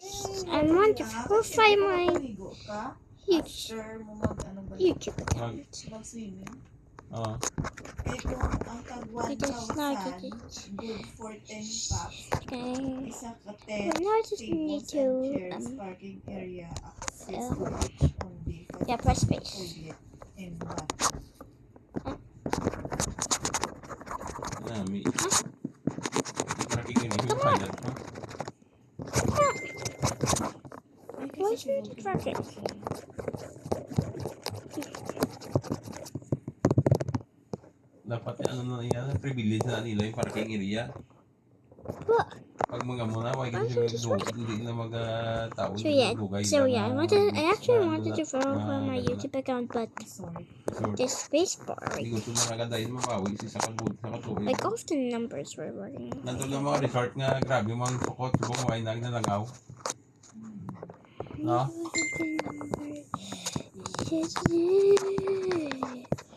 I want to profile my YouTube account. Oo. Eh kung ang tagwan We just kawasan, started it. good for 10 packs. Okay. Isa ka Well, 10 now I just need tables to and chairs, parking area, access to each only. yeah, press space. Toilet and bath. Nami. Nakikinig yung pilot mo. Why is it traffic? Dapat ano na yan, privilege na nila yung parking area. What? Pag mga muna, wag hindi na mag-tao. So yeah, I actually wanted to verify my YouTube account, but this space bar, Hindi ko ito nakagadayin mabawi sa katuloy. like all the numbers were working. Nandun lang mga resort nga, grabe yung mga sukot, subong mga inang nalangaw. No?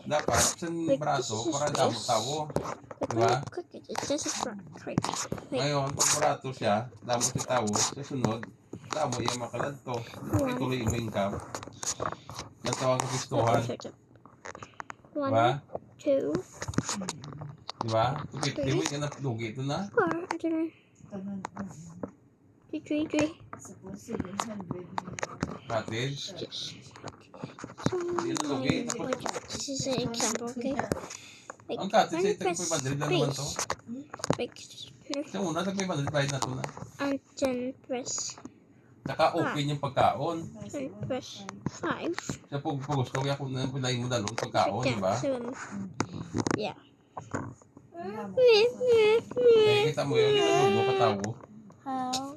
Dapat, sa braso, para damo-tawo. Diba? Click it. It says it's right. Ngayon, pag braso siya, damo si tawo, sa sunod, damo yung makalad to. Ituloy mo yung cap. Natawag ko pistuhan. Diba? 1, 2, Diba? Tupit mo yung naplugi ito na. 4, 3, 3. Suppose 700 Cottage. So, this is an example, okay? Like, Ang cottage when ay you press 500 na naman to. space, like, Sa una, sa 500 bayad na to na. and then press, Saka open yung pagkaon. and press 5. Sa gusto kaya kung napilay mo dalawang pagkaon, diba? 7. Yeah. Eh, kita mo yun, yung dugo katawo. How?